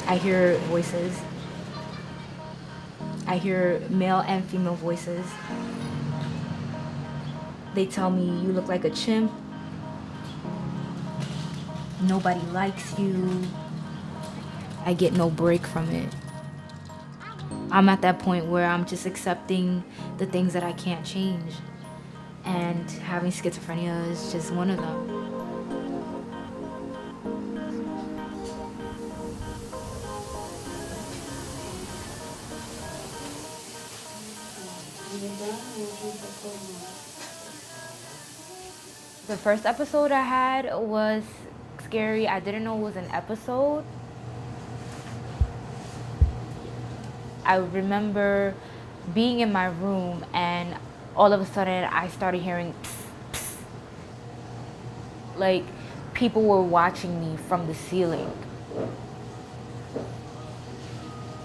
I hear voices. I hear male and female voices. They tell me you look like a chimp. Nobody likes you. I get no break from it. I'm at that point where I'm just accepting the things that I can't change. And having schizophrenia is just one of them. The first episode I had was scary. I didn't know it was an episode. I remember being in my room and all of a sudden I started hearing psst, psst. Like people were watching me from the ceiling.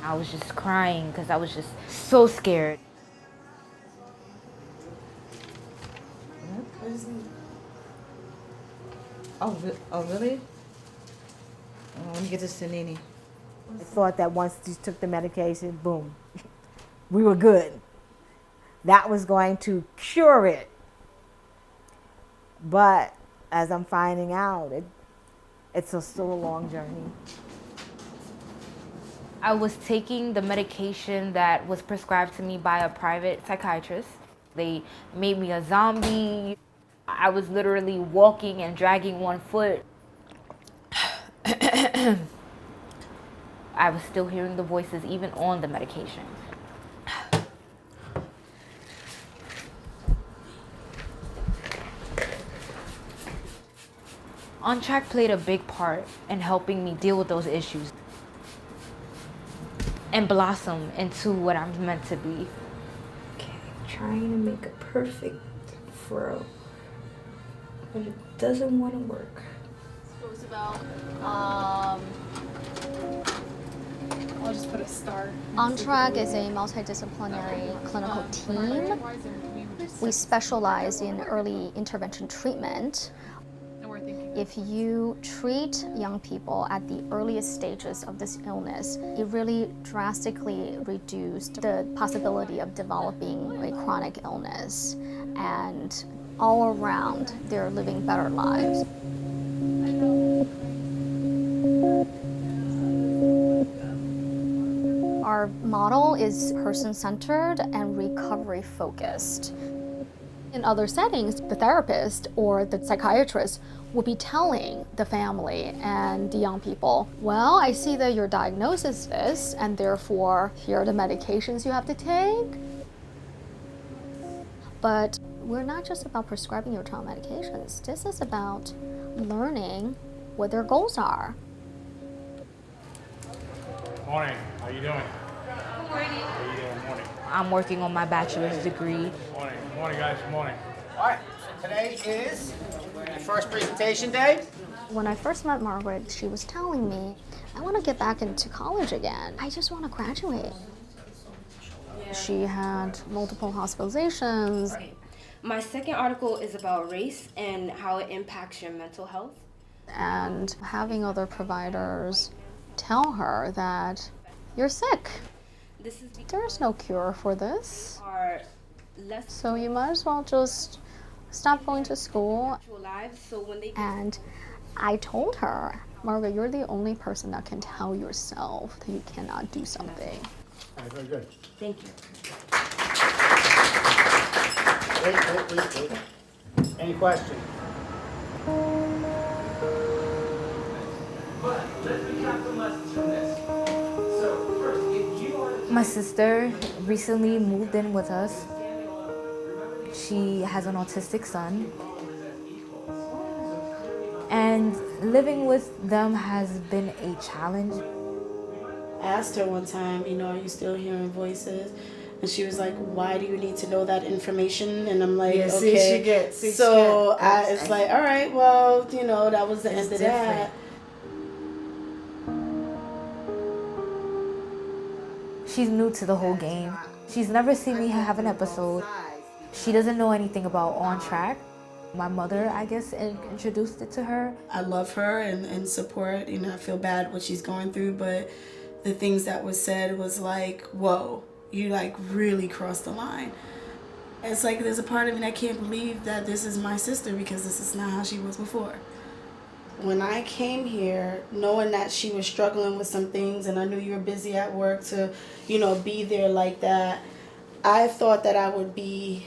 I was just crying because I was just so scared. Oh, really? Oh, let me get this to Nene. I thought that once you took the medication, boom, we were good. That was going to cure it. But as I'm finding out, it's still a long journey. I was taking the medication that was prescribed to me by a private psychiatrist. They made me a zombie. I was literally walking and dragging one foot. I was still hearing the voices even on the medication. OnTrack played a big part in helping me deal with those issues and blossom into what I'm meant to be. Okay, trying to make a perfect fro, but it doesn't want to work. It was about, I'll just put a star. OnTrack is a multidisciplinary clinical team. We specialize in early intervention treatment. If you treat young people at the earliest stages of this illness, it really drastically reduced the possibility of developing a chronic illness. And all around, they're living better lives. Our model is person-centered and recovery-focused. In other settings, the therapist or the psychiatrist will be telling the family and the young people, well, I see that your diagnosis is this, and therefore here are the medications you have to take. But we're not just about prescribing your child medications. This is about learning what their goals are. Morning. How you doing? Morning. How you doing? Morning. I'm working on my bachelor's degree. Morning. Morning, guys. Morning. All right. So today is the first presentation day. When I first met Margaret, she was telling me, I want to get back into college again. I just want to graduate. She had multiple hospitalizations. Right. My second article is about race and how it impacts your mental health. And having other providers tell her that you're sick. There's no cure for this. So you might as well just stop going to school. And I told her, Margaret, you're the only person that can tell yourself that you cannot do something. All right, very good. Thank you. Wait. Any questions? My sister recently moved in with us. She has an autistic son. And living with them has been a challenge. I asked her one time, are you still hearing voices? And she was like, why do you need to know that information? And I'm like, okay. It's like, all right, well, that was the end of that. She's new to the whole game. She's never seen me have an episode. She doesn't know anything about OnTrack. My mother, I guess, introduced it to her. I love her and support, you know, I feel bad what she's going through, but the things that was said was like, whoa, you like really crossed the line. It's like there's a part of me that can't believe that this is my sister because this is not how she was before. When I came here, knowing that she was struggling with some things and I knew you were busy at work to, you know, be there like that, I thought that I would be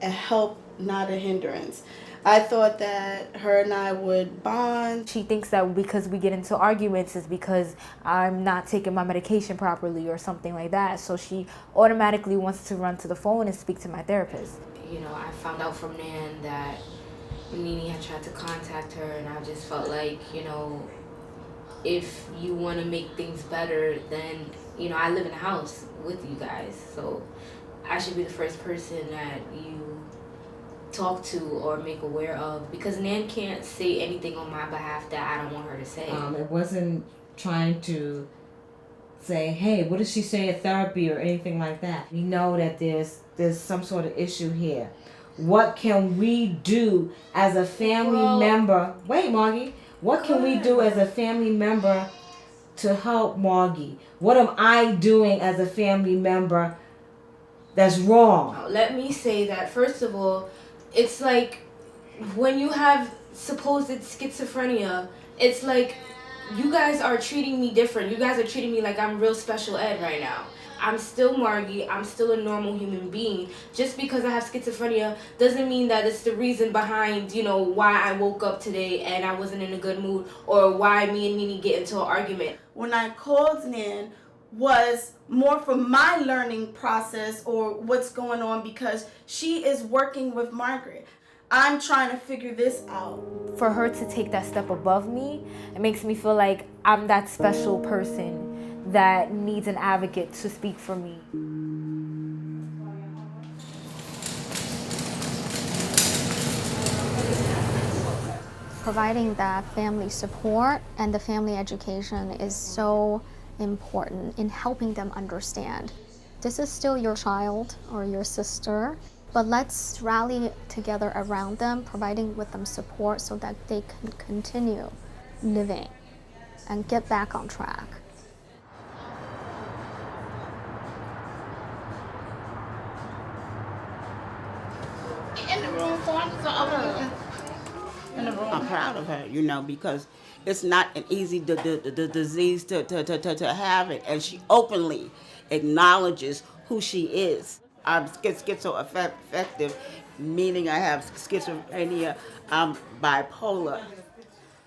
a help, not a hindrance. I thought that her and I would bond. She thinks that because we get into arguments is because I'm not taking my medication properly or something like that. So she automatically wants to run to the phone and speak to my therapist. You know, I found out from Nan that Nene had tried to contact her, and I just felt like, you know, if you want to make things better, then, you know, I live in a house with you guys. So I should be the first person that you talk to or make aware of, because Nan can't say anything on my behalf that I don't want her to say. It wasn't trying to say, hey, what did she say at therapy or anything like that. We know that there's some sort of issue here. What can we do as a family member? Wait, Margie. What can we do as a family member to help Margie? What am I doing as a family member that's wrong? Let me say that, first of all, it's like when you have supposed schizophrenia, it's like you guys are treating me different. You guys are treating me like I'm real special ed right now. I'm still Margie. I'm still a normal human being. Just because I have schizophrenia doesn't mean that it's the reason behind, you know, why I woke up today and I wasn't in a good mood, or why me and Nene get into an argument. When I called Nan was more for my learning process or what's going on, because she is working with Margaret. I'm trying to figure this out. For her to take that step above me, it makes me feel like I'm that special person that needs an advocate to speak for me. Providing that family support and the family education is so important in helping them understand this is still your child or your sister, but let's rally together around them, providing with them support so that they can continue living and get back on track. In the room for I'm proud of her, you know, because it's not an easy disease to have it, and she openly acknowledges who she is. I'm schizoaffective, meaning I have schizophrenia. I'm bipolar.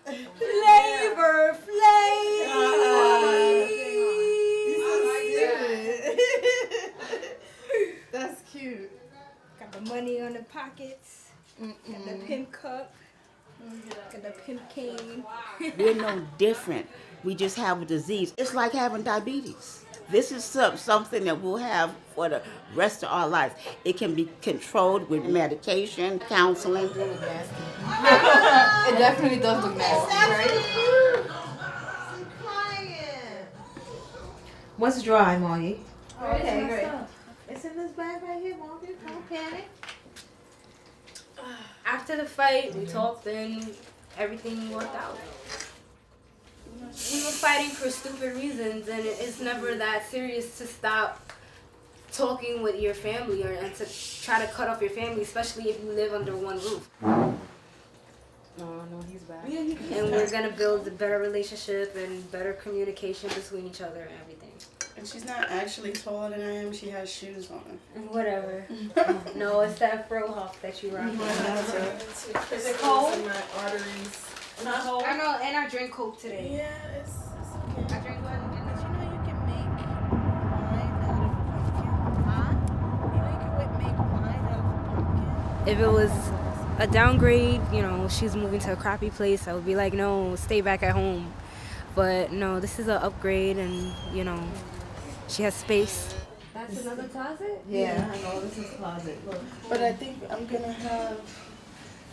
Flavor Flav. That's cute. Got the money on the pockets. Got the pimp cup. Got the pimp cane. We're no different. We just have a disease. It's like having diabetes. This is something that we'll have for the rest of our lives. It can be controlled with medication, counseling. It definitely does look nasty, right? What's dry, Margie? Okay, great. It's in this bag right here, Margaret. Don't panic. After the fight, we talked and everything worked out. We were fighting for stupid reasons, and it's never that serious to stop talking with your family and to try to cut off your family, especially if you live under one roof. No, he's back. And we're gonna build a better relationship and better communication between each other and everything. And she's not actually taller than I am. She has shoes on. Whatever. No, it's that fro huff that you rock. Is it cold? In my arteries. Not cold. I know, and I drink Coke today. Yeah, it's okay. I drink one. But you know you can make wine out of a pumpkin. Huh? You know you can make wine out of a pumpkin. If it was a downgrade, you know, she's moving to a crappy place, I would be like, no, stay back at home. But no, this is an upgrade, and you know, she has space. That's another closet? Yeah, I know this is closet. Look. But I think I'm gonna have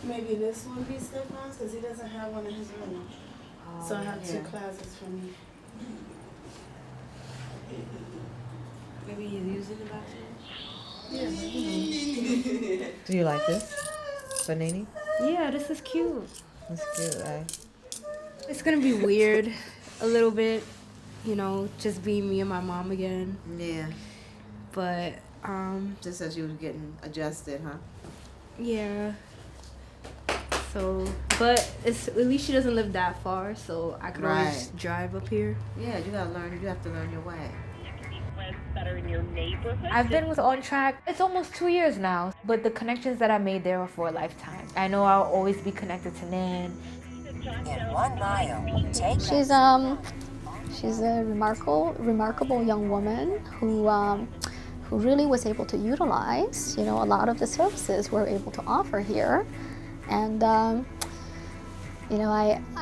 maybe this one be Stefan's because he doesn't have one in his room. So I have two closets for me. Maybe he's using the bathroom? Yeah. Do you like this? For Nene? Yeah, this is cute. That's cute, eh? It's gonna be weird a little bit, just being me and my mom again. Yeah. But, Just as you were getting adjusted, huh? yeah. So, but at least she doesn't live that far, so I could always drive up here. Yeah, you have to learn your way. I've been with OnTrack, it's almost 2 years now, but the connections that I made there are for a lifetime. I know I'll always be connected to Nan. In 1 mile, take She's a remarkable young woman who really was able to utilize, a lot of the services we're able to offer here. And, I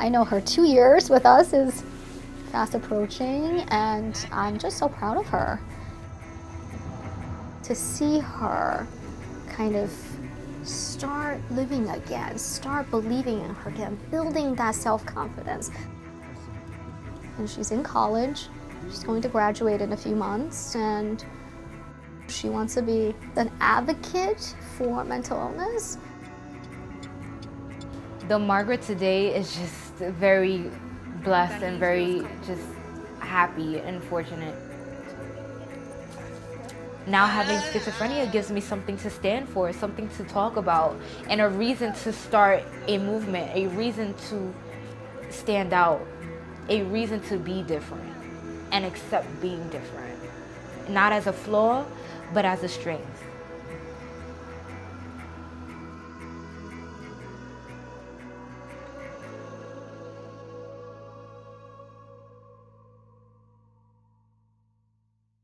know her 2 years with us is fast approaching, and I'm just so proud of her. To see her kind of start living again, start believing in her again, building that self-confidence. And she's in college. She's going to graduate in a few months, and she wants to be an advocate for mental illness. The Margaret today is just very blessed and very just happy and fortunate. Now having schizophrenia gives me something to stand for, something to talk about, and a reason to start a movement, a reason to stand out, a reason to be different and accept being different. Not as a flaw, but as a strength.